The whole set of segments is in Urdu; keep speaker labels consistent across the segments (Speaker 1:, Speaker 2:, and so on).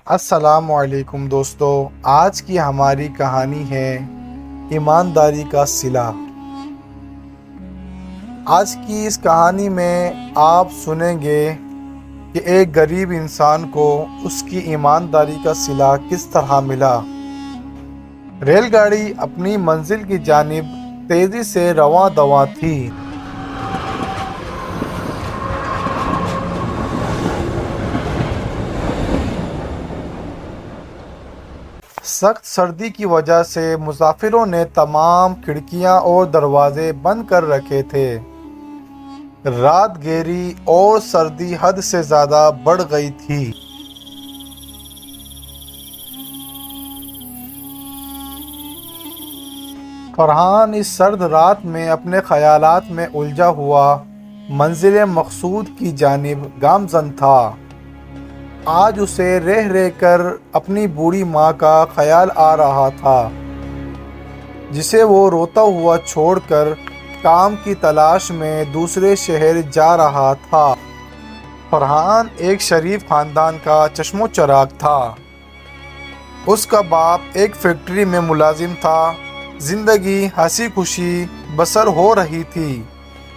Speaker 1: السلام علیکم دوستو، آج کی ہماری کہانی ہے ایمانداری کا صلہ۔ آج کی اس کہانی میں آپ سنیں گے کہ ایک غریب انسان کو اس کی ایمانداری کا صلہ کس طرح ملا۔ ریل گاڑی اپنی منزل کی جانب تیزی سے رواں دواں تھی۔ سخت سردی کی وجہ سے مسافروں نے تمام کھڑکیاں اور دروازے بند کر رکھے تھے۔ رات گہری اور سردی حد سے زیادہ بڑھ گئی تھی۔ فرحان اس سرد رات میں اپنے خیالات میں الجھا ہوا منزل مقصود کی جانب گامزن تھا۔ آج اسے رہ رہ کر اپنی بوڑھی ماں کا خیال آ رہا تھا، جسے وہ روتا ہوا چھوڑ کر کام کی تلاش میں دوسرے شہر جا رہا تھا۔ فرحان ایک شریف خاندان کا چشم و چراغ تھا۔ اس کا باپ ایک فیکٹری میں ملازم تھا۔ زندگی ہنسی خوشی بسر ہو رہی تھی،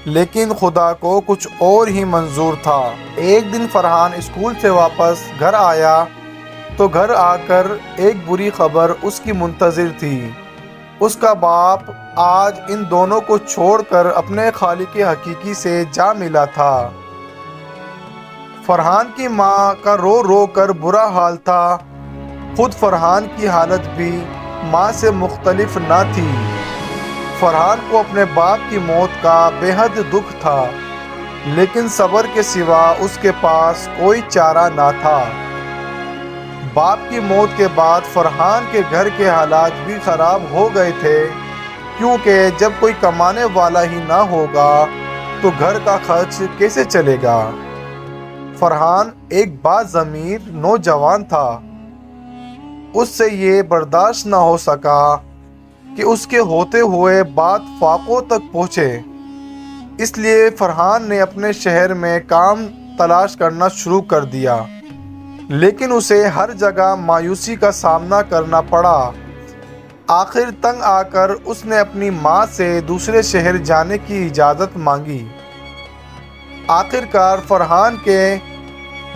Speaker 1: لیکن خدا کو کچھ اور ہی منظور تھا۔ ایک دن فرحان اسکول سے واپس گھر آیا تو گھر آ کر ایک بری خبر اس کی منتظر تھی۔ اس کا باپ آج ان دونوں کو چھوڑ کر اپنے خالق حقیقی سے جا ملا تھا۔ فرحان کی ماں کا رو رو کر برا حال تھا۔ خود فرحان کی حالت بھی ماں سے مختلف نہ تھی۔ فرحان کو اپنے باپ کی موت کا بے حد دکھ تھا، لیکن صبر کے سوا اس کے پاس کوئی چارہ نہ تھا۔ باپ کی موت کے بعد فرحان کے گھر کے حالات بھی خراب ہو گئے تھے، کیونکہ جب کوئی کمانے والا ہی نہ ہوگا تو گھر کا خرچ کیسے چلے گا۔ فرحان ایک باضمیر نوجوان تھا۔ اس سے یہ برداشت نہ ہو سکا کہ اس کے ہوتے ہوئے بات فاقوں تک پہنچے۔ اس لیے فرحان نے اپنے شہر میں کام تلاش کرنا شروع کر دیا، لیکن اسے ہر جگہ مایوسی کا سامنا کرنا پڑا۔ آخر تنگ آ کر اس نے اپنی ماں سے دوسرے شہر جانے کی اجازت مانگی۔ آخرکار فرحان کے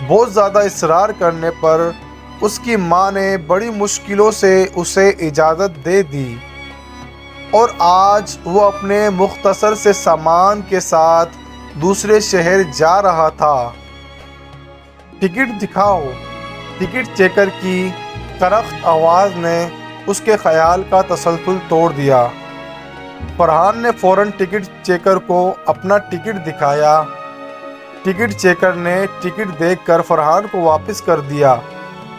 Speaker 1: بہت زیادہ اصرار کرنے پر اس کی ماں نے بڑی مشکلوں سے اسے اجازت دے دی، اور آج وہ اپنے مختصر سے سامان کے ساتھ دوسرے شہر جا رہا تھا۔ ٹکٹ دکھاؤ، ٹکٹ چیکر کی کرخت آواز نے اس کے خیال کا تسلسل توڑ دیا۔ فرحان نے فوراً ٹکٹ چیکر کو اپنا ٹکٹ دکھایا۔ ٹکٹ چیکر نے ٹکٹ دیکھ کر فرحان کو واپس کر دیا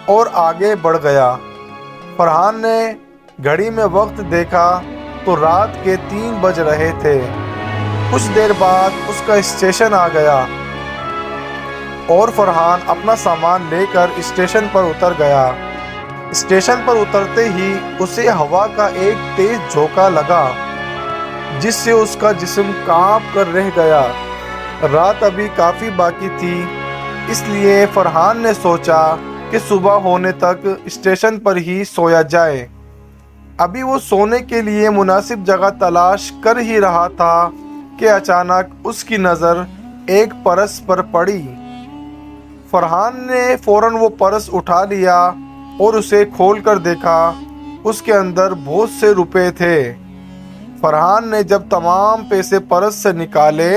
Speaker 1: اور آگے بڑھ گیا۔ فرحان نے گھڑی میں وقت دیکھا تو رات کے 3 بج رہے تھے۔ کچھ دیر بعد اس کا اسٹیشن آ گیا اور فرحان اپنا سامان لے کر اسٹیشن پر اتر گیا۔ اسٹیشن پر اترتے ہی اسے ہوا کا ایک تیز جھونکا لگا، جس سے اس کا جسم کانپ کر رہ گیا۔ رات ابھی کافی باقی تھی، اس لیے فرحان نے سوچا کہ صبح ہونے تک اسٹیشن پر ہی سویا جائے۔ ابھی وہ سونے کے لیے مناسب جگہ تلاش کر ہی رہا تھا کہ اچانک اس کی نظر ایک پرس پر پڑی۔ فرحان نے فوراً وہ پرس اٹھا لیا اور اسے کھول کر دیکھا۔ اس کے اندر بہت سے روپے تھے۔ فرحان نے جب تمام پیسے پرس سے نکالے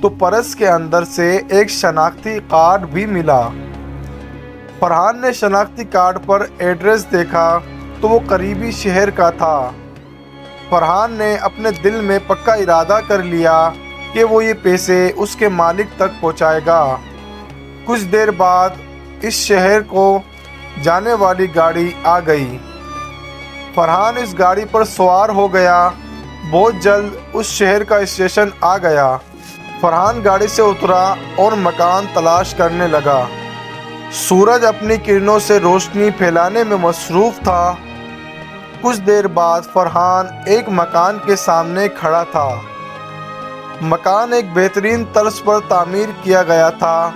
Speaker 1: تو پرس کے اندر سے ایک شناختی کارڈ بھی ملا۔ فرحان نے شناختی کارڈ پر ایڈریس دیکھا تو وہ قریبی شہر کا تھا۔ فرحان نے اپنے دل میں پکا ارادہ کر لیا کہ وہ یہ پیسے اس کے مالک تک پہنچائے گا۔ کچھ دیر بعد اس شہر کو جانے والی گاڑی آ گئی۔ فرحان اس گاڑی پر سوار ہو گیا۔ بہت جلد اس شہر کا اسٹیشن آ گیا۔ فرحان گاڑی سے اترا اور مکان تلاش کرنے لگا۔ سورج اپنی کرنوں سے روشنی پھیلانے میں مصروف تھا۔ کچھ دیر بعد فرحان ایک مکان کے سامنے کھڑا تھا۔ مکان ایک بہترین طرز پر تعمیر کیا گیا تھا۔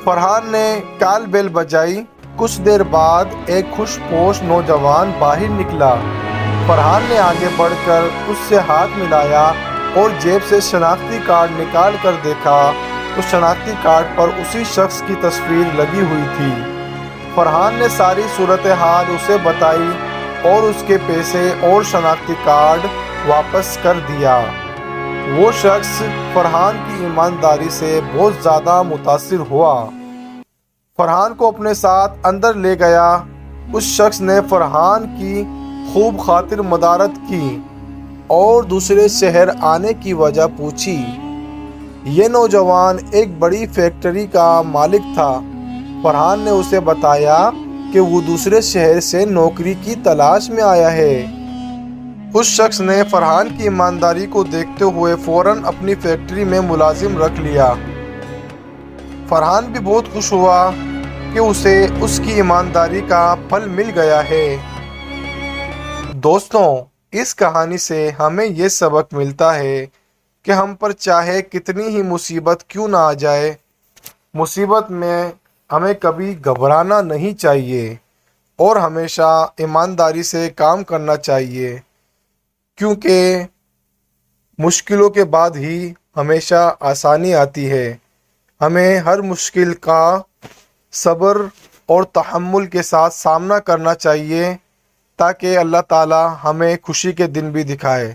Speaker 1: فرحان نے کال بیل بجائی کچھ دیر بعد ایک خوش پوش نوجوان باہر نکلا۔ فرحان نے آگے بڑھ کر اس سے ہاتھ ملایا اور جیب سے شناختی کارڈ نکال کر دیکھا تو شناختی کارڈ پر اسی شخص کی تصویر لگی ہوئی تھی۔ فرحان نے ساری صورتحال اسے بتائی اور اس کے پیسے اور شناختی کارڈ واپس کر دیا۔ وہ شخص فرحان کی ایمانداری سے بہت زیادہ متاثر ہوا۔ فرحان کو اپنے ساتھ اندر لے گیا۔ اس شخص نے فرحان کی خوب خاطر مدارت کی اور دوسرے شہر آنے کی وجہ پوچھی۔ یہ نوجوان ایک بڑی فیکٹری کا مالک تھا۔ فرحان نے اسے بتایا کہ وہ دوسرے شہر سے نوکری کی تلاش میں آیا ہے۔ اس شخص نے فرحان کی ایمانداری کو دیکھتے ہوئے فوراً اپنی فیکٹری میں ملازم رکھ لیا۔ فرحان بھی بہت خوش ہوا کہ اسے اس کی ایمانداری کا پھل مل گیا ہے۔ دوستوں، اس کہانی سے ہمیں یہ سبق ملتا ہے کہ ہم پر چاہے کتنی ہی مصیبت کیوں نہ آ جائے، مصیبت میں ہمیں کبھی گھبرانا نہیں چاہیے اور ہمیشہ ایمانداری سے کام کرنا چاہیے، کیونکہ مشکلوں کے بعد ہی ہمیشہ آسانی آتی ہے۔ ہمیں ہر مشکل کا صبر اور تحمل کے ساتھ سامنا کرنا چاہیے تاکہ اللہ تعالی ہمیں خوشی کے دن بھی دکھائے۔